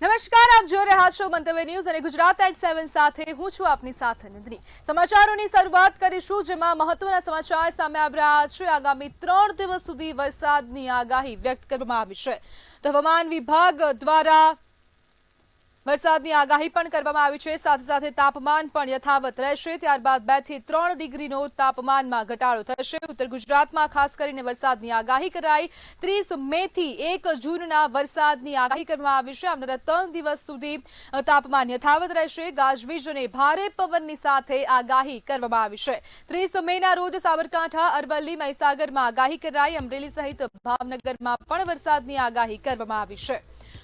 નમસ્કાર, આપ જોઈ રહ્યા છો મંતવ્ય ન્યૂઝ અને ગુજરાત@7 સાથે હું છું આપની સાથે નિધિ। સમાચારોની શરૂઆત કરીશું, જેમાં મહત્વના સમાચાર સામે આવી રહ્યા છે। આગામી 3 દિવસ સુધી વરસાદની આગાહી વ્યક્ત કરવામાં આવી છે। તો હવામાન વિભાગ દ્વારા વરસાદની આગાહી પણ કરવામાં આવી છે। સાથે સાથે તાપમાન પણ યથાવત રહેશે। ત્યારબાદ 2 થી 3 ડિગ્રીનો તાપમાનમાં ઘટાડો થશે। ઉત્તર ગુજરાતમાં ખાસ કરીને વરસાદની આગાહી કરાઈ। 30 મે થી 1 જૂનના વરસાદની આગાહી કરવામાં આવી છે। આવનારા 3 દિવસ સુધી તાપમાન યથાવત રહેશે। ગાજવીજ અને ભારે પવનની સાથે આગાહી કરવામાં આવી છે। 30 મેના રોજ સાબરકાંઠા, અરવલ્લી, મહીસાગરમાં આગાહી કરાઈ। અમરેલી સહિત ભાવનગરમાં પણ વરસાદની આગાહી કરવામાં આવી છે।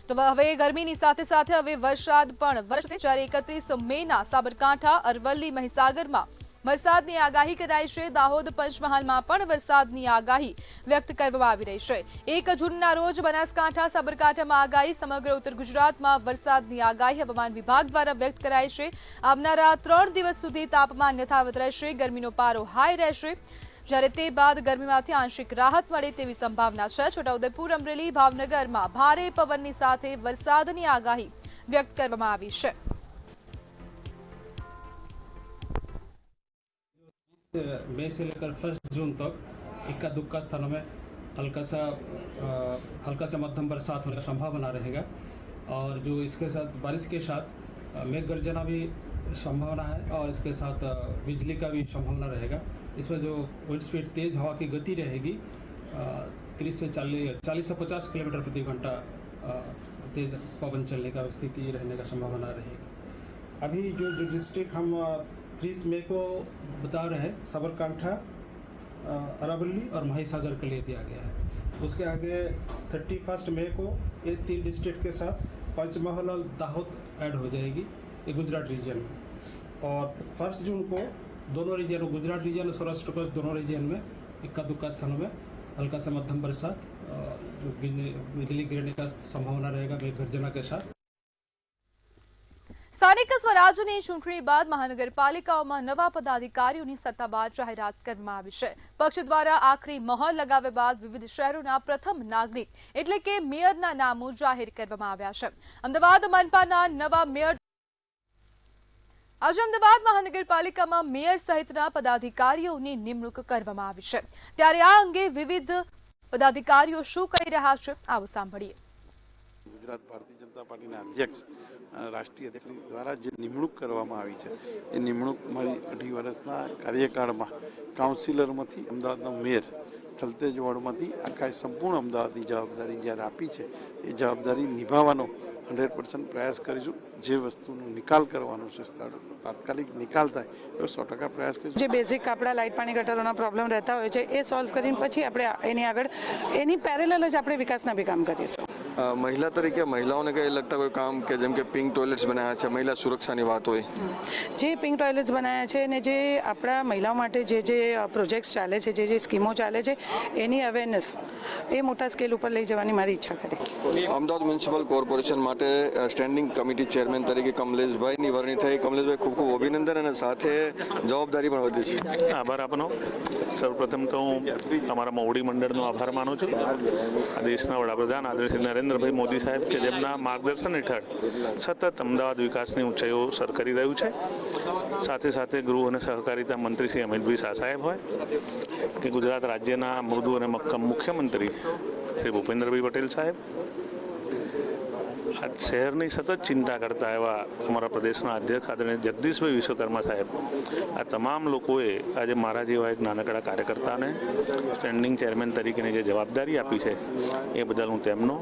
તો હવે ગરમીની સાથે સાથે હવે વરસાદ પણ વરસશે। જ્યારે 31 મેના સાબરકાંઠા, અરવલ્લી, મહીસાગરમાં વરસાદની આગાહી કરાઈ છે। દાહોદ, પંચમહાલમાં પણ વરસાદની આગાહી વ્યક્ત કરવામાં આવી રહી છે। 1 જૂનના રોજ બનાસકાંઠા, સાબરકાંઠામાં આગાહી। સમગ્ર ઉત્તર ગુજરાતમાં વરસાદની આગાહી હવામાન વિભાગ દ્વારા વ્યક્ત કરાઈ છે। આવનારા 3 દિવસ સુધી તાપમાન યથાવત રહેશે। ગરમીનો પારો હાઈ રહેશે, જ્યારે તે બાદ ગરમીમાંથી આંશિક રાહત મળે તેવી સંભાવના છે। છોટાઉદેપુર, અમરેલી, ભાવનગરમાં ભારે પવનની સાથે વરસાદની આગાહી વ્યક્ત કરવામાં આવી છે। मई से लेकर 1 जून तक इक्का दुक्का स्थानों में हल्का से मध्यम बरसात होने की संभावना रहेगा। और जो इसके साथ बारिश के साथ मेघ गर्जना भी संभावना है, और इसके साथ बिजली का भी संभावना रहेगा। इसमें जो विंड स्पीड, तेज़ हवा की गति रहेगी 30 से 40 से 50 किलोमीटर प्रति घंटा तेज़ पवन चलने का स्थिति रहने का संभावना रहेगी। अभी जो डिस्ट्रिक्ट हम 30 मई को बता रहे हैं, साबरकांठा, अरावली और महासागर के लिए दिया गया है। उसके आगे 31 मई को ये 3 डिस्ट्रिक्ट के साथ पंचमहल और दाहोद ऐड हो जाएगी, ये गुजरात रीजन में। और 1 जून को दोनों रीजन, गुजरात रीजन और सौराष्ट्र कच्छ दोनों रीजन में इक्का दुक्का स्थानों में हल्का से मध्यम बरसात और जो बिजली गिरने का संभावना रहेगा मेघ गर्जना के साथ। સ્થાનિક સ્વરાજ્યની ચૂંટણી બાદ મહાનગરપાલિકાઓમાં નવા પદાધિકારીઓની સત્તાવાર જાહેરાત કરવામાં આવી છે। પક્ષ દ્વારા આખરી મહોર લગાવ્યા બાદ વિવિધ શહેરોના પ્રથમ નાગરિક એટલે કે મેયરના નામો જાહેર કરવામાં આવ્યા છે। અમદાવાદ મનપાના નવા મેયર આજે અમદાવાદ મહાનગરપાલિકામાં મેયર સહિતના પદાધિકારીઓની નિમણૂક કરવામાં આવી છે। ત્યારે આ અંગે વિવિધ પદાધિકારીઓ શું કહી રહ્યા છે, આવો સાંભળીએ। ગુજરાત ભારતીય જનતા પાર્ટીના અધ્યક્ષ, રાષ્ટ્રીય અધ્યક્ષ દ્વારા જે નિમણૂક કરવામાં આવી છે, એ નિમણૂક મારી 2.5 વર્ષના કાર્યકાળમાં કાઉન્સિલરમાંથી અમદાવાદનો મેયર, થલતેજ વોર્ડમાંથી આખા સંપૂર્ણ અમદાવાદની જવાબદારી જ્યારે આપી છે, એ જવાબદારી નિભાવવાનો 100% પ્રયાસ કરીશું। જે વસ્તુનો નિકાલ કરવાનો છે, સ્થળ તાત્કાલિક નિકાલ થાય એવો 100% પ્રયાસ કરીશું। જે બેઝિક આપણા લાઇટ, પાણી, ગટરોના પ્રોબ્લેમ રહેતા હોય છે, એ સોલ્વ કરીને પછી આપણે એની આગળ એની પેરેલલ જ આપણે વિકાસના બી કામ કરીશું। મહિલા તરીકે મહિલાઓને કંઈ લગતા કોઈ કામ કે જેમ કે પિંક ટોયલેટ્સ બનાવ્યા છે, મહિલા સુરક્ષાની વાત હોય, જે પિંક ટોયલેટ્સ બનાવ્યા છે અને જે આપણા મહિલાઓ માટે જે પ્રોજેક્ટ્સ ચાલે છે, જે સ્કીમો ચાલે છે, એની અવેરનેસ એ મોટા સ્કેલ ઉપર લઈ જવાની મારી ઈચ્છા ખરી। અમદાવાદ મ્યુનિસિપલ કોર્પોરેશન માટે સ્ટેન્ડિંગ કમિટી ચેરમેન તરીકે કમલેશભાઈની વરણી થઈ। કમલેશભાઈ, ખૂબ ખૂબ અભિનંદન, અને સાથે જવાબદારી પણ વધી છે। આભાર આપનો। સૌપ્રથમ તો હું અમારા મોવડી મંડળનો આભાર માનું છું। આ દેશના વડાપ્રધાન આદરણીય નરેન્દ્રભાઈ મોદી સાહેબ કે જેમના માર્ગદર્શન હેઠળ સતત અમદાવાદ વિકાસની ઊંચાઈઓ સર કરી રહ્યું છે। સાથે સાથે ગૃહ અને સહકારિતા મંત્રી શ્રી અમિતભાઈ શાહ સાહેબ હોય કે ગુજરાત રાજ્યના મૃદુ અને મક્કમ મુખ્યમંત્રી શ્રી ભૂપેન્દ્રભાઈ પટેલ સાહેબ, આ શહેરની સતત ચિંતા કરતા એવા અમારા પ્રદેશના અધ્યક્ષ આદરણીય જગદીશભાઈ વિશ્વકર્મા સાહેબ, આ તમામ લોકોએ આજે મારા જેવા એક નાનકડા કાર્યકર્તાને સ્ટેન્ડિંગ ચેરમેન તરીકેની જે જવાબદારી આપી છે, એ બદલ હું તેમનો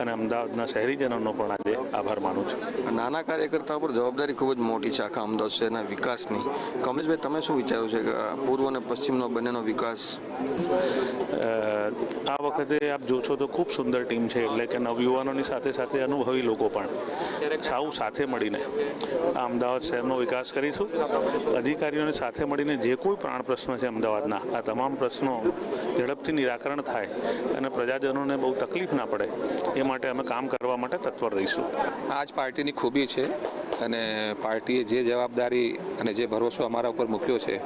અને અમદાવાદના શહેરીજનોનો પણ આજે આભાર માનું છું। નાના કાર્યકર્તાઓ પર જવાબદારી ખૂબ જ મોટી છે આખા અમદાવાદ શહેરના વિકાસની। કમલેશભાઈ, તમે શું વિચાર્યું છે કે પૂર્વ અને પશ્ચિમનો બંનેનો વિકાસ? આ વખતે આપ જોશો તો ખૂબ સુંદર ટીમ છે, એટલે કે નવયુવાનોની સાથે સાથે અનુભવી લોકો પણ સૌ સાથે મળીને આ અમદાવાદ શહેરનો વિકાસ કરીશું। અધિકારીઓને સાથે મળીને જે કોઈ પ્રાણ પ્રશ્ન છે અમદાવાદના, આ તમામ પ્રશ્નો ઝડપથી નિરાકરણ થાય અને પ્રજાજનોને બહુ તકલીફ ના પડે, એ માટે અમે કામ કરવા માટે તત્પર રહીશું। આ જ પાર્ટીની ખૂબી છે, અને પાર્ટીએ જે જવાબદારી અને જે ભરોસો અમારા ઉપર મૂક્યો છે,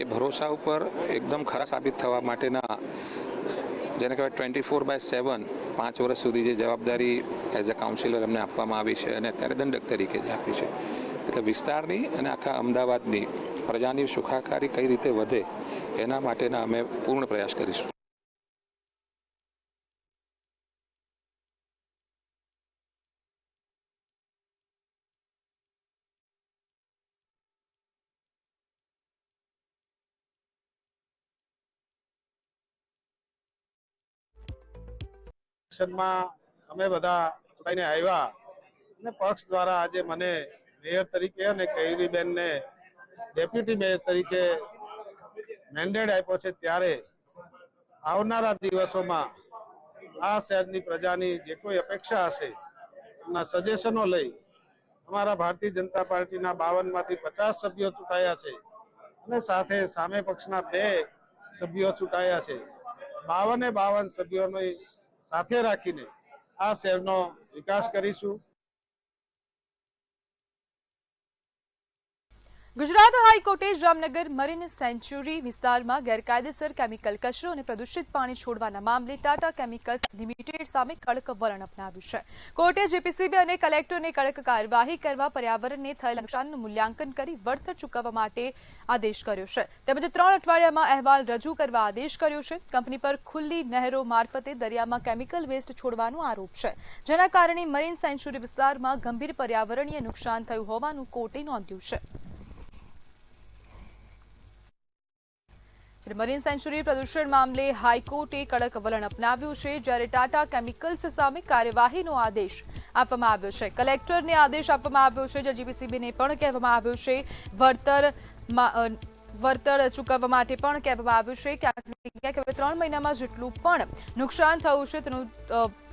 એ ભરોસા ઉપર એકદમ ખરા સાબિત થવા માટેના જેને કહેવાય 24/7 5 વર્ષ સુધી જે જવાબદારી એઝ અ કાઉન્સિલર અમને આપવામાં આવી છે અને અત્યારે દંડક તરીકે જ આપી છે. એટલે વિસ્તારની અને આખા અમદાવાદની પ્રજાની સુખાકારી કઈ રીતે વધે એના માટેના અમે પૂર્ણ પ્રયાસ કરીશું. ઇલેક્શનમાં અમે બધા ચૂંટાઈને આવ્યા અને પક્ષ દ્વારા આજે મને મેયર તરીકે અને કૈરીબેનને ડેપ્યુટી મેયર તરીકે મેન્ડેટ આપ્યો છે, ત્યારે આવનારા દિવસોમાં આ શહેરની પ્રજાની જે કોઈ અપેક્ષા હશે એમના સજેશનો લઈ અમારા ભારતીય જનતા પાર્ટીના 52માંથી 50 સભ્યો ચૂંટાયા છે અને સાથે સામે પક્ષના 2 સભ્યો ચૂંટાયા છે. 52 સભ્યોની સાથે રાખીને આ શહેરનો વિકાસ કરીશું. ગુજરાત હાઈકોર્ટે જામનગર મરીન સેન્ચ્યુરી વિસ્તારમાં ગેરકાયદેસર કેમિકલ કચરો અને પ્રદૂષિત પાણી છોડવાના મામલે ટાટા કેમિકલ્સ લિમિટેડ સામે કડક વલણ અપનાવ્યું છે. કોર્ટે જીપીસીબી અને કલેક્ટરને કડક કાર્યવાહી કરવા, પર્યાવરણને થયેલ નુકસાનનું મૂલ્યાંકન કરી વળતર ચૂકવવા માટે આદેશ કર્યો છે. તેમજ 3 અઠવાડિયામાં અહેવાલ રજૂ કરવા આદેશ કર્યો છે. કંપની પર ખુલ્લી નહેરો મારફતે દરિયામાં કેમિકલ વેસ્ટ છોડવાનો આરોપ છે, જેના કારણે મરીન સેન્ચ્યુરી વિસ્તારમાં ગંભીર પર્યાવરણીય નુકસાન થયું હોવાનું કોર્ટે નોંધ્યું છે. મરીન સેન્ચ્યુરી પ્રદૂષણ મામલે હાઈકોર્ટે કડક વલણ અપનાવ્યું છે, જ્યારે ટાટા કેમિકલ્સ સામે કાર્યવાહીનો આદેશ આપવામાં આવ્યો છે. કલેક્ટરને આદેશ આપવામાં આવ્યો છે, જ્યારે જીપીસીબીને પણ કહેવામાં આવ્યું છે વળતર ચૂકવવા માટે પણ કહેવામાં આવ્યું છે. ક્યાંક હવે 3 મહિનામાં જેટલું પણ નુકસાન થયું છે તેનું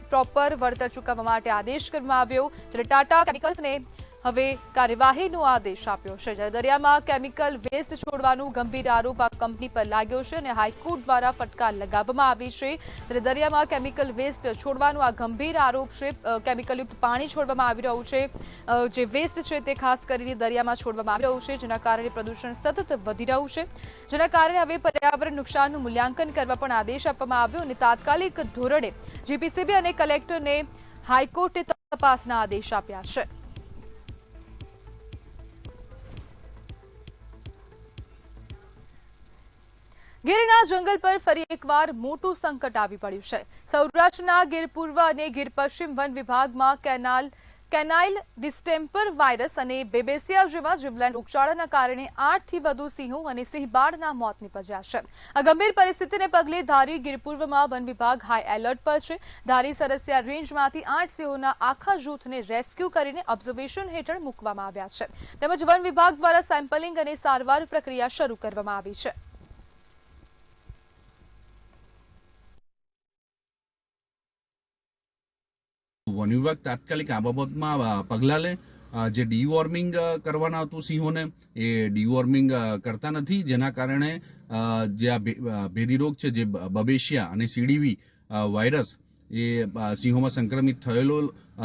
પ્રોપર વળતર ચૂકવવા માટે આદેશ કરવામાં આવ્યો, જ્યારે ટાટા કેમિકલ્સને હવે કાર્યવાહીનો આદેશ આપ્યો છે. જ્યારે દરિયામાં કેમિકલ વેસ્ટ છોડવાનું ગંભીર આરોપ આ કંપની પર લાગ્યો છે અને હાઈકોર્ટ દ્વારા ફટકાર લગાવવામાં આવી છે. જ્યારે દરિયામાં કેમિકલ વેસ્ટ છોડવાનો આ ગંભીર આરોપ છે. કેમિકલયુક્ત પાણી છોડવામાં આવી રહ્યું છે, જે વેસ્ટ છે તે ખાસ કરીને દરિયામાં છોડવામાં આવી રહ્યું છે, જેના કારણે પ્રદૂષણ સતત વધી રહ્યું છે. જેના કારણે હવે પર્યાવરણ નુકસાનનું મૂલ્યાંકન કરવા પણ આદેશ આપવામાં આવ્યો અને તાત્કાલિક ધોરણે જીપીસીબી અને કલેક્ટરને હાઈકોર્ટે તપાસના આદેશ આપ્યા છે. ગીરના જંગલ પર ફરી એકવાર મોટું સંકટ આવી પડ્યું છે. સૌરાષ્ટ્રના ગીર પૂર્વ અને ગીર પશ્ચિમ વન વિભાગમાં કેનાઇલ ડિસ્ટેમ્પર વાયરસ અને બેબેસિયા જેવા જીવલેણ રોગચાળાના કારણે 8 થી વધુ સિંહો અને સિંહબાળના મોત નીપજ્યા છે. આ ગંભીર પરિસ્થિતિને પગલે ધારી ગીર પૂર્વમાં વન વિભાગ હાઈ એલર્ટ પર છે. ધારી સરસિયા રેન્જમાંથી 8 સિંહોના આખા જૂથને રેસ્ક્યુ કરીને ઓબ્ઝર્વેશન હેઠળ મૂકવામાં આવ્યા છે. તેમજ વન વિભાગ દ્વારા સેમ્પલિંગ અને સારવાર પ્રક્રિયા શરૂ કરવામાં આવી છે. વન વિભાગ તાત્કાલિક આ બાબતમાં પગલાં લે. જે ડીવોર્મિંગ કરવાના હતું સિંહોને, એ ડીવોર્મિંગ કરતા નથી, જેના કારણે જે આ ભેદી રોગ છે, જે બબેશિયા અને સીડીવી વાયરસ, એ સિંહોમાં સંક્રમિત થયેલો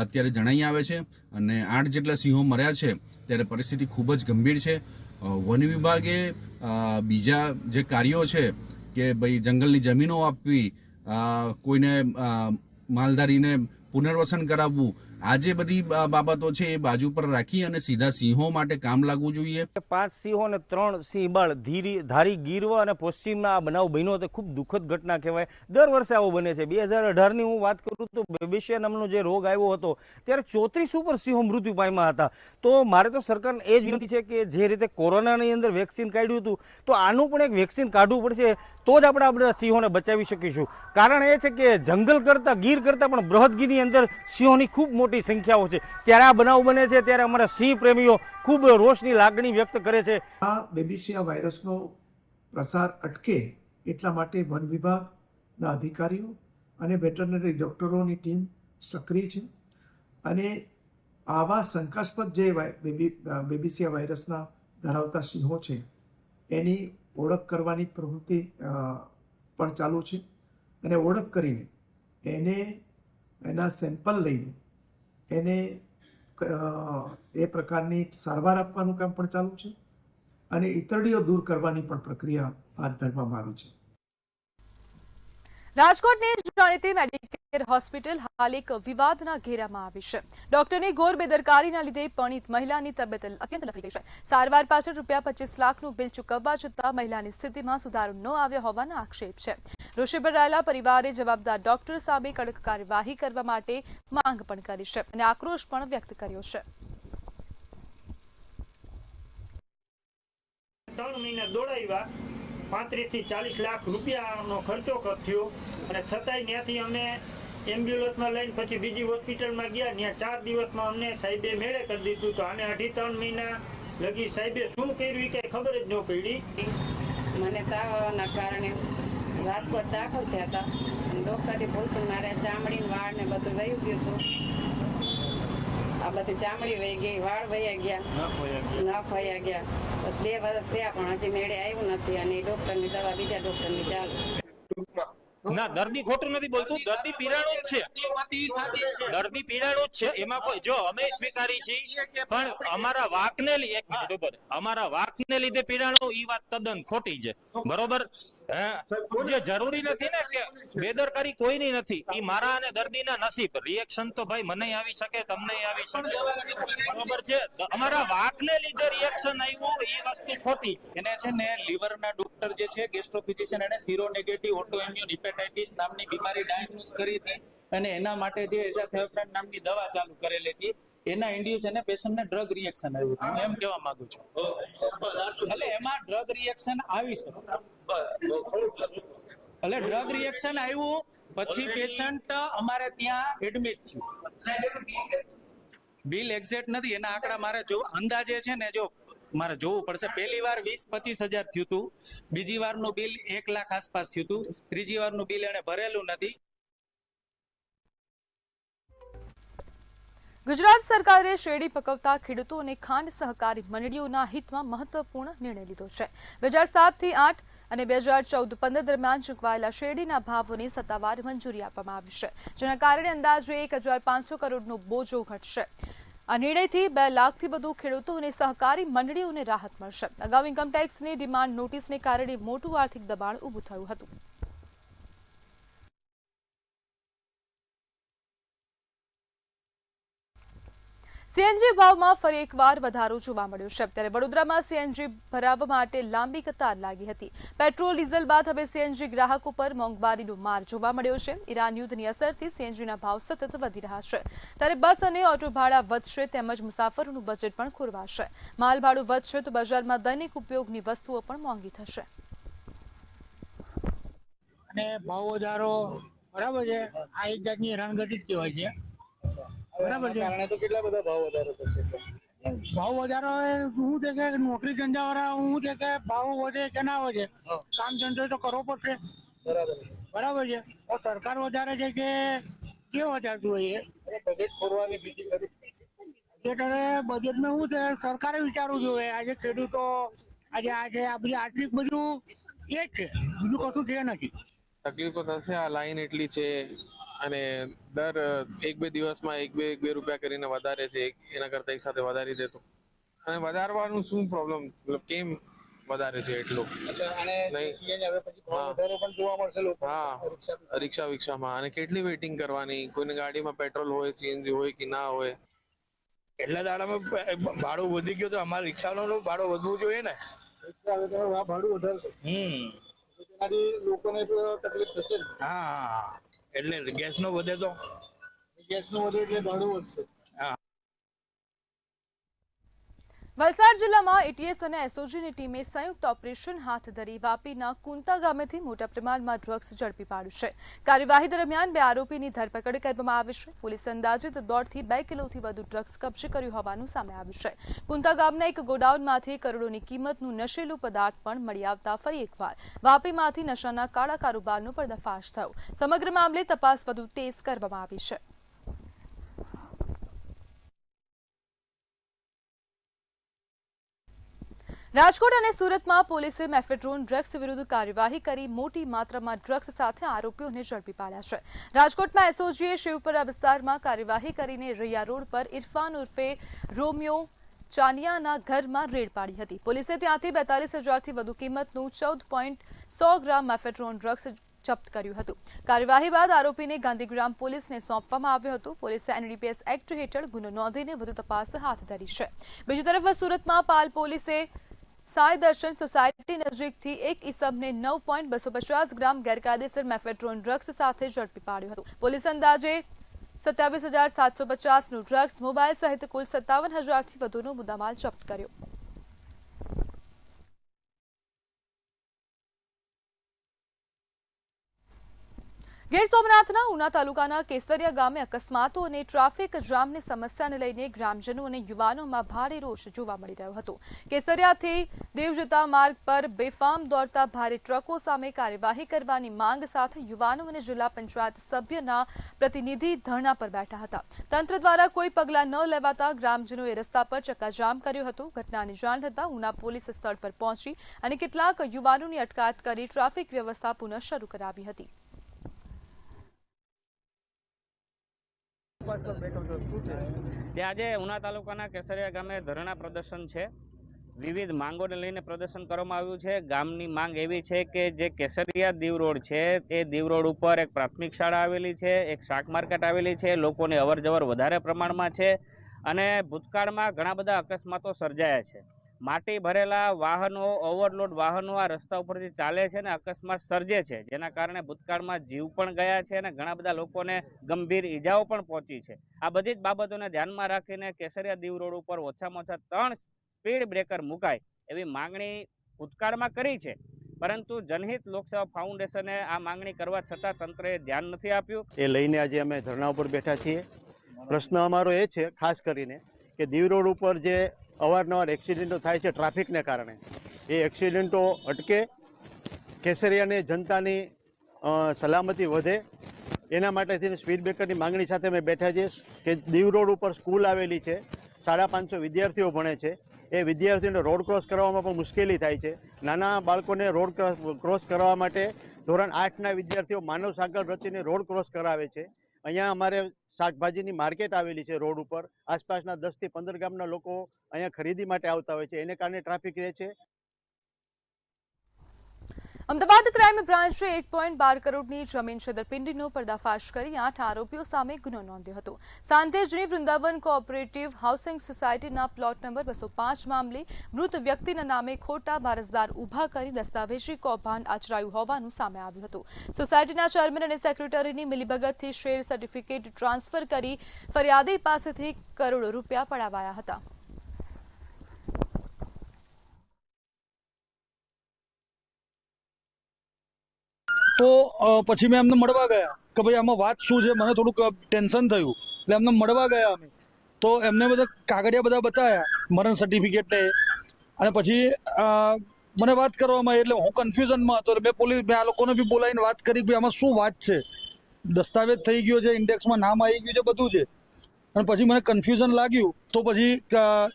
અત્યારે જણાઈ આવે છે અને 8 જેટલા સિંહો મર્યા છે. ત્યારે પરિસ્થિતિ ખૂબ જ ગંભીર છે. વન વિભાગે બીજા જે કાર્યો છે કે ભાઈ જંગલની જમીનો આપવી, કોઈને માલધારીને પુનર્વસન કરાવવું, આ જે બધી બાબતો છે એ બાજુ પર રાખી અને સીધા સિંહો માટે કામ લાગવું જોઈએ. 5 સિંહો અને 3 સિંહબાળ ધારી ગીરવ અને પશ્ચિમના આ બનાવ બન્યો તે ખૂબ દુઃખદ ઘટના કહેવાય. દર વર્ષે આવો બને છે. 2018ની હું વાત કરું તો બેબેસિયા નામનો જે રોગ આવ્યો હતો ત્યારે 34 ઉપર સિંહો મૃત્યુ પામ્યા હતા. તો મારે તો સરકારને એ જ વિનંતી છે કે જે રીતે કોરોનાની અંદર વેક્સિન કાઢ્યું હતું, તો આનું પણ એક વેક્સિન કાઢવું પડશે, તો જ આપણે સિંહોને બચાવી શકીશું. કારણ એ છે કે જંગલ કરતાં, ગીર કરતાં પણ બૃહદગીરની અંદર સિંહોની ખૂબ મોટી સંખ્યાઓ છે. ત્યારે આ બનાવ બને છે ત્યારે અમારા સિંહ પ્રેમીઓ ખૂબ રોષની લાગણી વ્યક્ત કરે છે. આ બેબેસિયા વાયરસનો પ્રસાર અટકે એટલા માટે વન વિભાગના અધિકારીઓ અને વેટરનરી ડોક્ટરોની ટીમ સક્રિય છે અને આવા શંકાસ્પદ જે બેબેસિયા વાયરસના ધરાવતા સિંહો છે એની ઓળખ કરવાની પ્રવૃત્તિ પણ ચાલુ છે અને ઓળખ કરીને એના સેમ્પલ લઈને એને એ પ્રકારની સારવાર આપવાનું કામ પણ ચાલુ છે અને ઈતરડીઓ દૂર કરવાની પણ પ્રક્રિયા હાથ ધરવામાં આવી છે. રાજકોટની જાણીતી મેડિકેર હોસ્પિટલ હાલ એક વિવાદના ઘેરામાં આવી છે. ડોક્ટરની ઘોર બેદરકારીના લીધે પરિણીત મહિલાની તબિયત અત્યંત લથડી ગઈ છે. સારવાર પાછળ ₹25 લાખનું બિલ ચૂકવવા છતાં મહિલાની સ્થિતિમાં સુધારો ન આવ્યો હોવાના આક્ષેપ છે. રોષે ભરાયેલા પરિવારે જવાબદાર ડોક્ટર સામે કડક કાર્યવાહી કરવા માટે માંગ પણ કરી છે અને આક્રોશ પણ વ્યક્ત કર્યો છે. 3 મહિના દોડાવ્યા, 35 થી 40 લાખ રૂપિયાનો ખર્ચો થયો અને છતાંય ત્યાંથી અમે એમ્બ્યુલન્સમાં લઈને પછી બીજી હોસ્પિટલમાં ગયા. ત્યાં 4 દિવસમાં અમને સાહેબે મેળે કરી દીધું. તો આને 2.5-3 મહિના લગી સાહેબે શું કર્યું કે ખબર જ ન પડી. મને તાવના કારણે રાજકોટ દાખલ થયા હતા. ડૉક્ટરે બોલતું મારે ચામડીને વાળ ને બધું વહી ગયું હતું. આ બધી ચામડી વહી ગઈ, વાળ વહી ગયા, નખ વહી ગયા. બસ 2 વર્ષ થયા પણ હજી મેળે આવ્યું નથી અને ડૉક્ટરની દવા બીજા ડૉક્ટરની ચાલુ. ના, દર્દી ખોટું નથી બોલતું, દર્દી પીડાણું જ છે. દર્દી પીડાણું જ છે, એમાં કોઈ જો અમે સ્વીકારી છીએ પણ અમારા વાકને અમારા વાકને લીધે પીડાણું ઈ વાત તદ્દન ખોટી છે. બરોબર, જે જરૂરી નથી ને કે બેદરકારી કોઈની નથી, ઈ મારા અને દર્દીના નસીબ. રિએક્શન તો ભાઈ મને આવી શકે, તમને આવી શકે. બરોબર છે, અમારા વાકને લીધે રિએક્શન આવ્યું ઈ વસ્તુ ખોટી છે. એને છે ને લીવરના ડોક્ટર જે છે ગેસ્ટ્રોફિઝિશિયન, એને સીરો નેગેટિવ ઓટોઇમ્યુન હિપેટાઇટિસ નામની બીમારી ડાયગ્નોસ કરી હતી અને એના માટે જે એઝાથિયોપ્રિન નામની દવા ચાલુ કરેલી હતી, એના ઇન્ડ્યુસ એને પેશન્ટને ડ્રગ રિએક્શન આવ્યું હતું. હું એમ કહેવા માંગુ છું. એટલે એમાં ડ્રગ રિએક્શન આવી શકે. એટલે ડ્રગ રિએક્શન આવ્યું પછી પેશન્ટ અમારે ત્યાં એડમિટ થયું. બિલ એક્ઝેક્ટ નથી, એના આંકડા મારે જો અંદાજે છે ને જો મારે જોવું પડશે. પહેલી વાર 20-25 હજાર થયું હતું, બીજી વારનું બિલ 1 લાખ આસપાસ થયું હતું, ત્રીજી વારનું બિલ એને ભરેલું નથી. ગુજરાત સરકારે શેરડી પકવતા ખેડૂતો અને ખાંડ સહકારી મંડળીઓના હિતમાં મહત્વપૂર્ણ નિર્ણય લીધો છે. 2007 થી 8 અને 2014-15 દરમિયાન ચૂકવાયેલા શેરડીના ભાવોની સત્તાવાર મંજૂરી આપવામાં આવી છે, જેના કારણે અંદાજે 1,500 કરોડનો બોજો ઘટશે. આ નિર્ણયથી 2 લાખથી વધુ ખેડૂતો અને સહકારી મંડળીઓને રાહત મળશે. અગાઉ ઇન્કમટેક્સની ડિમાન્ડ નોટિસને કારણે મોટું આર્થિક દબાણ ઊભું થયું હતું. સીએનજી ભાવમાં ફરી એકવાર વધારો જોવા મળ્યો છે. ત્યારે વડોદરામાં સીએનજી ભરાવવા માટે લાંબી કતાર લાગી હતી. પેટ્રોલ ડીઝલ બાદ હવે સીએનજી ગ્રાહકો પર મોંઘવારીનો માર જોવા મળ્યો છે. ઈરાન યુદ્ધની અસરથી સીએનજીના ભાવ સતત વધી રહ્યા છે. ત્યારે બસ અને ઓટો ભાડા વધશે તેમજ મુસાફરોનું બજેટ પણ ખોરવાશે. માલભાડું વધશે તો બજારમાં દૈનિક ઉપયોગની વસ્તુઓ પણ મોંઘી થશે. અને ભાવ વધારો બરાબર છે, આ એક જાતની હેરાનગતિ જ કહેવાય છે. બરાબર છે, કારણે તો કેટલા બધા ભાવ વધારો થશે. ભાવ વધારો શું છે કે નોકરી ધંધાવાળા શું છે કે ભાવ વધે કે ના વધે, કામ ધંધો તો કરવો પડશે. બરાબર છે, તો સરકાર વધારે છે કે વધારતું હોય બજેટ ખોરવાની બીજી બજેટમાં શું છે સરકારે વિચારવું જોઈએ. આજે ખેડૂતો આજે આ બધી આર્થિક બધું એ જ છે, બીજું કશું છે નથી. તકલીફો થશે. આ લાઈન એટલી છે અને દર 1-2 દિવસમાં 1-2 રૂપિયા કરીને વધારે છે. એના કરતા એક સાથે વધારી દેતો અને વધારવાનું શું પ્રોબ્લેમ, કેમ વધારે છે એટલું? હા, રિક્ષામાં અને કેટલી વેઇટિંગ કરવાની, કોઈની ગાડીમાં પેટ્રોલ હોય, સીએનજી હોય કે ના હોય. એટલા દાડામાં ભાડું વધી ગયું તો અમારે રિક્ષાનું ભાડું વધવું જોઈએ ને. ભાડું વધારશે લોકોને તકલીફ થશે. હા, એટલે ગેસનો વધે તો એટલે ભાડું વધશે. વલસાડ જિલ્લામાં એટીએસ અને એસઓજીની ટીમે સંયુક્ત ઓપરેશન હાથ ધરી વાપીના કુંતા ગામેથી મોટા પ્રમાણમાં ડ્રગ્સ ઝડપી પાડ્યું છે. કાર્યવાહી દરમિયાન 2 આરોપીની ધરપકડ કરવામાં આવી છે. પોલીસે અંદાજિત 1.5 થી 2 કિલોથી વધુ ડ્રગ્સ કબજે કર્યું હોવાનું સામે આવ્યું છે. કુંતા ગામના એક ગોડાઉનમાંથી કરોડોની કિંમતનું નશીલું પદાર્થ પણ મળી આવતા ફરી એકવાર વાપીમાંથી નશાના કાળા કારોબારનો પર્દાફાશ થયો. સમગ્ર મામલે તપાસ વધુ તેજ કરવામાં આવી છે. રાજકોટ અને સુરતમાં પોલીસે મેફેડ્રોન ડ્રગ્સ વિરુદ્ધ કાર્યવાહી કરી મોટી માત્રામાં ડ્રગ્સ સાથે આરોપીઓને ઝડપી પાડ્યા છે. રાજકોટમાં એસઓજીએ શિવપરા વિસ્તારમાં કાર્યવાહી કરીને રૈયા રોડ પર ઇરફાન ઉર્ફે રોમિયો ચાનિયાના ઘરમાં રેડ પાડી હતી. પોલીસે ત્યાંથી 42,000થી વધુ કિંમતનું 14.100 ગ્રામ મેફેડ્રોન ડ્રગ્સ જપ્ત કર્યું હતું. કાર્યવાહી બાદ આરોપીને ગાંધીગ્રામ પોલીસને સોંપવામાં આવ્યો હતો. પોલીસે NDPS એક્ટ હેઠળ ગુનો નોંધીને વધુ તપાસ હાથ ધરી છે. બીજી તરફ સુરતમાં પાલ પોલીસે સાઈ દર્શન સોસાયટી નજીકથી એક ઈસમને 9.250 ગ્રામ ગેરકાયદેસર મેફેડ્રોન ડ્રગ્સ સાથે ઝડપી પાડ્યો હતો. પોલીસે અંદાજે 27,750 નું ડ્રગ્સ, મોબાઈલ સહિત કુલ 57,000 થી વધુનો મુદ્દામાલ જપ્ત કર્યો. ગીર સોમનાથના ઉના તાલુકાના કેસરિયા ગામે અકસ્માતો અને ટ્રાફિક જામની સમસ્યાને લઈને ગ્રામજનો અને યુવાનોમાં ભારે રોષ જોવા મળી રહ્યો હતો. કેસરિયાથી દેવ જતા માર્ગ પર બેફામ દોડતા ભારે ટ્રકો સામે કાર્યવાહી કરવાની માંગ સાથે યુવાનો અને જિલ્લા પંચાયત સભ્યના પ્રતિનિધિ ધરણા પર બેઠા હતા. તંત્ર દ્વારા કોઈ પગલાં ન લેવાતા ગ્રામજનોએ રસ્તા પર ચક્કાજામ કર્યો હતો. ઘટનાની જાણ થતાં ઉના પોલીસ સ્થળ પર પહોંચી અને કેટલાક યુવાનોની અટકાયત કરી ટ્રાફિક વ્યવસ્થા પુનઃ શરૂ કરાવી હતી. આજે ઉના તાલુકાના કેસરિયા ગામે ધરણા પ્રદર્શન છે. વિવિધ માંગોને લઈને પ્રદર્શન કરવામાં આવ્યું છે. ગામની માંગ એવી છે કે જે કેસરિયા દીવ રોડ છે એ દીવ રોડ ઉપર એક પ્રાથમિક શાળા આવેલી છે, એક શાક માર્કેટ આવેલી છે, લોકોની અવરજવર વધારે પ્રમાણમાં છે અને ભૂતકાળમાં ઘણા બધા અકસ્માતો સર્જાયા છે. માટી ભરેલા વાહનો, ઓવરલોડ વાહનો આ રસ્તા ઉપરથી ચાલે છે અને અકસ્માત સર્જે છે, જેના કારણે ભૂતકાળમાં જીવ પણ ગયા છે અને ઘણા બધા લોકોને ગંભીર ઈજાઓ પણ પહોંચી છે. આ બધી જ બાબતોને ધ્યાનમાં રાખીને કેસરિયા દીવ રોડ ઉપર ઓછામાં ઓછા 3 સ્પીડ બ્રેકર મુકાય એવી માંગણી ભૂતકાળમાં કરી છે, પરંતુ જનહિત લોકસેવા ફાઉન્ડેશને આ માંગણી કરવા છતાં તંત્રએ ધ્યાન નથી આપ્યું. એ લઈને આજે અમે ધરણા ઉપર બેઠા છીએ. પ્રશ્ન અમારો એ છે ખાસ કરીને કે દીવ રોડ ઉપર જે અવારનવાર એક્સિડન્ટો થાય છે ટ્રાફિકને કારણે, એ એક્સિડન્ટો અટકે, કેસરિયાની જનતાની સલામતી વધે, એના માટેથી સ્પીડ બ્રેકરની માંગણી સાથે અમે બેઠા છીએ. કે દીવ રોડ ઉપર સ્કૂલ આવેલી છે, 550 વિદ્યાર્થીઓ ભણે છે. એ વિદ્યાર્થીઓને રોડ ક્રોસ કરવામાં પણ મુશ્કેલી થાય છે. નાના બાળકોને રોડ ક્રોસ કરવા માટે ધોરણ 8ના વિદ્યાર્થીઓ માનવ સાગર રચીને રોડ ક્રોસ કરાવે છે. અહીંયા અમારે શાકભાજીની માર્કેટ આવેલી છે રોડ ઉપર. આસપાસના 10 થી 15 ગામના લોકો અહીંયા ખરીદી માટે આવતા હોય છે, એને કારણે ટ્રાફિક રહે છે. અમદાવાદ ક્રાઇમ બ્રાન્ચે 1.12 કરોડની જમીન છેતરપિંડીનો પર્દાફાશ કરી 8 આરોપીઓ સામે ગુનો નોંધ્યો હતો. સાંતેજની વૃંદાવન કોઓપરેટિવ હાઉસિંગ સોસાયટીના પ્લોટ નંબર 205 મામલે મૃત વ્યક્તિના નામે ખોટા વારસદાર ઊભા કરી દસ્તાવેજી કૌભાંડ આચરાયું હોવાનું સામે આવ્યું હતું. સોસાયટીના ચેરમેન અને સેક્રેટરીની મિલીભગતથી શેર સર્ટિફિકેટ ટ્રાન્સફર કરી ફરિયાદી પાસેથી કરોડો રૂપિયા પડાવાયા હતા. તો પછી મેં એમને મળવા ગયા કે ભાઈ આમાં વાત શું છે, મને થોડુંક ટેન્શન થયું એટલે એમને મળવા ગયા અમે. તો એમને બધા કાગળિયા બધા બતાવ્યા, મરણ સર્ટિફિકેટ ને, અને પછી મને વાત કરવામાં આવી એટલે હું કન્ફ્યુઝનમાં હતો. મેં આ લોકોને બી બોલાવીને વાત કરી કે આમાં શું વાત છે, દસ્તાવેજ થઈ ગયો છે, ઇન્ડેક્સમાં નામ આવી ગયું છે, બધું છે. અને પછી મને કન્ફ્યુઝન લાગ્યું તો પછી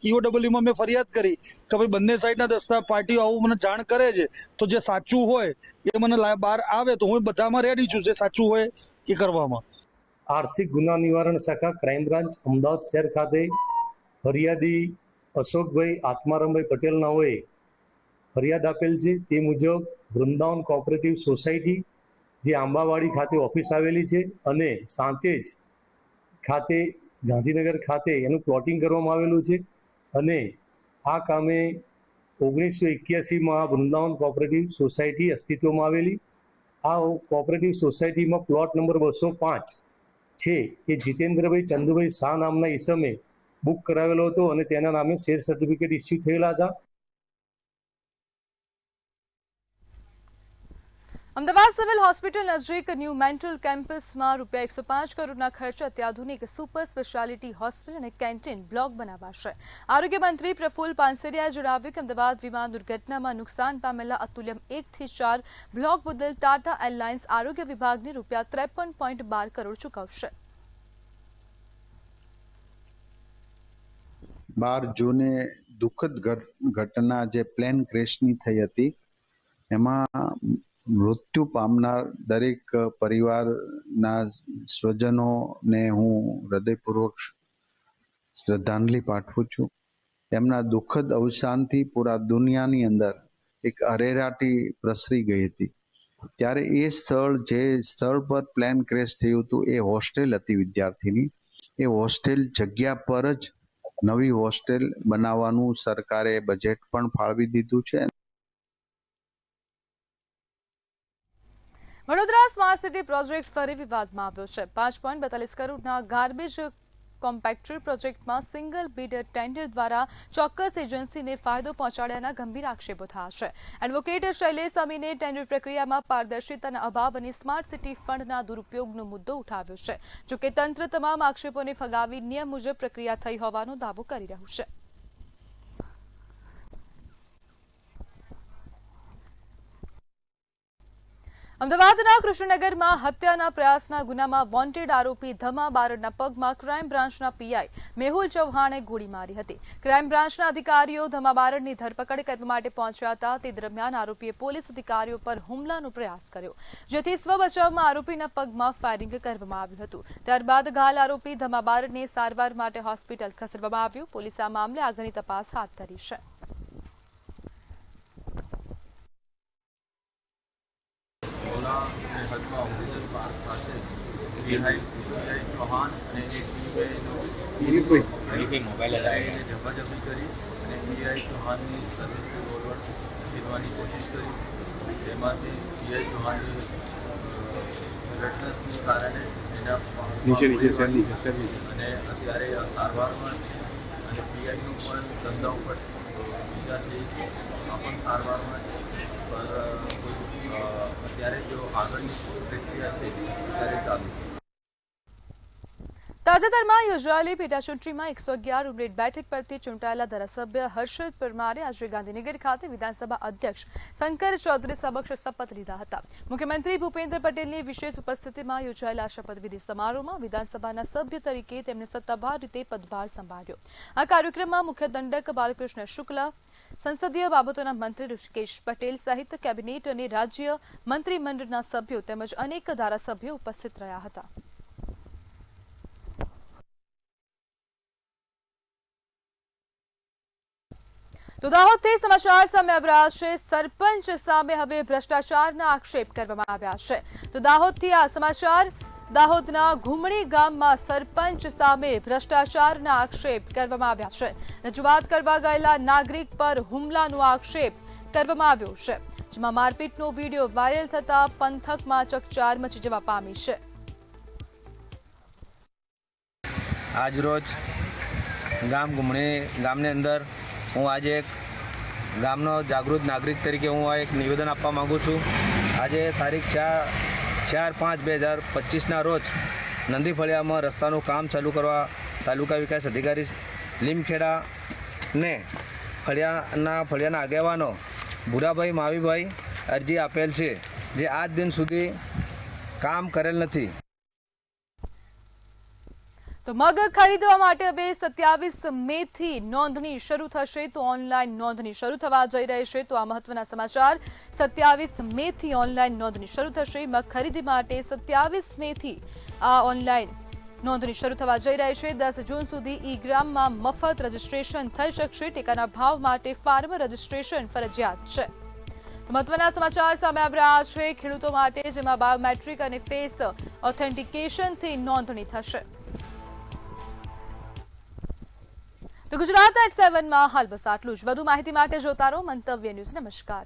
EOWમાં મેં ફરિયાદ કરી કે ભાઈ બંને સાઈડના દસ્તાવેજ પાર્ટીઓ આવું મને જાણ કરે છે, તો જે સાચું હોય એ મને બહાર આવે તો હું બધામાં રેડી છું, જે સાચું હોય એ કરવામાં. આર્થિક ગુના નિવારણ શાખા ક્રાઇમ બ્રાન્ચ અમદાવાદ શહેર ખાતે ફરિયાદી અશોકભાઈ આત્મારામભાઈ પટેલ નાઓએ ફરિયાદ આપેલ છે. તે મુજબ વૃંદાવન કોઓપરેટિવ સોસાયટી જે આંબાવાડી ખાતે ઓફિસ આવેલી છે અને સાંતેજ ખાતે ગાંધીનગર ખાતે એનું પ્લોટિંગ કરવામાં આવેલું છે અને આ કામે 1981માં વૃંદાવન કોઓપરેટિવ સોસાયટી અસ્તિત્વમાં આવેલી. આ કોઓપરેટિવ સોસાયટીમાં પ્લોટ નંબર 205 છે કે જીતેન્દ્રભાઈ ચંદુભાઈ શાહ નામના ઈસમે બુક કરાવેલો હતો અને તેના નામે શેર સર્ટિફિકેટ ઇસ્યુ થયેલા હતા. અમદાવાદ સિવિલ હોસ્પિટલ નજીક ન્યૂ મેન્ટલ કેમ્પસમાં ₹105 કરોડના ખર્ચે અત્યાધુનિક સુપર સ્પેશિયાલિટી હોસ્ટેલ અને કેન્ટીન બ્લોક બનાવાશે. આરોગ્ય મંત્રી પ્રફુલ્લ પાનસેરિયાએ જણાવ્યું કે અમદાવાદ વિમાન દુર્ઘટનામાં નુકસાન પામેલા અતુલ્યમ 1 થી 4 બ્લોક બદલ ટાટા એરલાઇન્સ આરોગ્ય વિભાગને ₹53.12 કરોડ ચૂકવશે. 12 જૂને દુઃખદ ઘટના જે પ્લેન ક્રેશની થઈ હતી, એમાં મૃત્યુ પામનાર દરેક પરિવારના સ્વજનોને હું હૃદયપૂર્વક શ્રદ્ધાંજલિ પાઠવું છું. એમના દુઃખદ અવસાનથી પૂરા દુનિયાની અંદર એક અરેરાટી પ્રસરી ગઈ હતી. ત્યારે એ સ્થળ પર પ્લેન ક્રેશ થયું હતું એ હોસ્ટેલ હતી વિદ્યાર્થીની. એ હોસ્ટેલ જગ્યા પર જ નવી હોસ્ટેલ બનાવવાનું સરકારે બજેટ પણ ફાળવી દીધું છે. વડોદરા સ્માર્ટ સિટી પ્રોજેક્ટ ફરી વિવાદમાં આવ્યો છે. 5.42 કરોડના ગાર્બેજ કોમ્પેક્ટર પ્રોજેક્ટમાં સિંગલ બિડર ટેન્ડર દ્વારા ચોક્કસ એજન્સીને ફાયદો પહોંચાડ્યાના ગંભીર આક્ષેપો થયા છે. એડવોકેટ શૈલેષ અમીને ટેન્ડર પ્રક્રિયામાં પારદર્શિતાના અભાવ અને સ્માર્ટ સિટી ફંડના દુરુપયોગનો મુદ્દો ઉઠાવ્યો છે. જોકે તંત્ર તમામ આક્ષેપોને ફગાવી નિયમ મુજબ પ્રક્રિયા થઈ હોવાનો દાવો કરી રહ્યું છે. અમદાવાદના કૃષ્ણનગરમાં હત્યાના પ્રયાસના ગુનામાં વોન્ટેડ આરોપી ધમા બારડના પગમાં ક્રાઇમ બ્રાન્ચના પીઆઈ મેહુલ ચૌહાણે ગોળી મારી હતી. ક્રાઇમ બ્રાન્ચના અધિકારીઓ ધમા બારડની ધરપકડ કરવા માટે પહોંચ્યા હતા. તે દરમિયાન આરોપીએ પોલીસ અધિકારીઓ પર હુમલાનો પ્રયાસ કર્યો, જેથી સ્વ બચાવમાં આરોપીના પગમાં ફાયરિંગ કરવામાં આવ્યું હતું. ત્યારબાદ ઘાયલ આરોપી ધમા બારડને સારવાર માટે હોસ્પિટલ ખસેડવામાં આવ્યું. પોલીસે આ મામલે આગળની તપાસ હાથ ધરી છે. ચૌહાણ અને મોબાઈલ ઝપાઝપી કરી અને પીઆઈ ચૌહાણની સર્વિસને ફોરવર્ડ છીનવાની કોશિશ કરી. તેમાંથી પીઆઈ ચૌહાણની રેટનેસને કારણે એના અને અત્યારે સારવારમાં અને પીઆઈનું પણ ધંધા ઉપર બીજાથી પણ સારવારમાં અત્યારે જો આગળની પ્રક્રિયા છે ત્યારે ચાલુ. તાજેતરમાં યોજાયેલી પેટાચૂંટણીમાં 111 ઉમરેઠ બેઠક પરથી ચૂંટાયેલા ધારાસભ્ય હર્ષદ પરમારે આજે ગાંધીનગર ખાતે વિધાનસભા અધ્યક્ષ શંકર ચૌધરી સમક્ષ શપથ લીધા હતા. મુખ્યમંત્રી ભૂપેન્દ્ર પટેલની વિશેષ ઉપસ્થિતિમાં યોજાયેલા શપથવિધિ સમારોહમાં વિધાનસભાના સભ્ય તરીકે તેમણે સત્તાવાર રીતે પદભાર સંભાળ્યો. આ કાર્યક્રમમાં મુખ્ય દંડક બાલકૃષ્ણ શુક્લા, સંસદીય બાબતોના મંત્રી ઋષિકેશ પટેલ સહિત કેબિનેટ અને રાજ્ય મંત્રીમંડળના સભ્યો તેમજ અનેક ધારાસભ્યો ઉપસ્થિત રહ્યા હતા. તો દાહોદથી સમાચાર સામે આવી રહ્યા છે. સરપંચ સામે હવે ભ્રષ્ટાચારના આક્ષેપ કરવામાં આવ્યા છે. તો દાહોદથી આ સમાચાર. દાહોદના ઘુમણી ગામમાં સરપંચ સામે ભ્રષ્ટાચારના આક્ષેપ કરવામાં આવ્યા છે. રજૂઆત કરવા ગયેલા નાગરિક પર હુમલાનો આક્ષેપ કરવામાં આવ્યો છે, જેમાં મારપીટનો વિડીયો વાયરલ થતા પંથકમાં ચકચાર મચી જવા પામી છે. આજરોજ ઘુમણી ગામની અંદર હું આજે એક ગામનો જાગૃત નાગરિક તરીકે હું આ એક નિવેદન આપવા માગું છું. આજે તારીખ 4/5/2025ના રોજ નંદીફળિયામાં રસ્તાનું કામ ચાલુ કરવા તાલુકા વિકાસ અધિકારી લીમખેડાને ફળિયાના આગેવાનો ભૂરાભાઈ માવીભાઈ અરજી આપેલ છે, જે આજ દિન સુધી કામ કરેલ નથી. તો મગ ખરીદવા માટે હવે 27 મેથી નોંધણી શરૂ થશે. તો ઓનલાઈન નોંધણી શરૂ થવા જઈ રહી છે. તો આ મહત્વના સમાચાર. 27 મેથી ઓનલાઈન નોંધણી શરૂ થશે. મગ ખરીદી માટે 27 મેથી આ ઓનલાઈન નોંધણી શરૂ થવા જઈ રહી છે. 10 જૂન સુધી ઈ-ગ્રામમાં મફત રજીસ્ટ્રેશન થઈ શકશે. ટેકાના ભાવ માટે ફાર્મર રજીસ્ટ્રેશન ફરજિયાત છે. મહત્વના સમાચાર સામે આવી રહ્યા છે ખેડૂતો માટે, જેમાં બાયોમેટ્રિક અને ફેસ ઓથેન્ટિકેશનથી નોંધણી થશે. તો ગુજરાત@7માં હાલ બસ આટલું જ. વધુ માહિતી માટે જોતા રહો મંતવ્ય ન્યૂઝ. નમસ્કાર.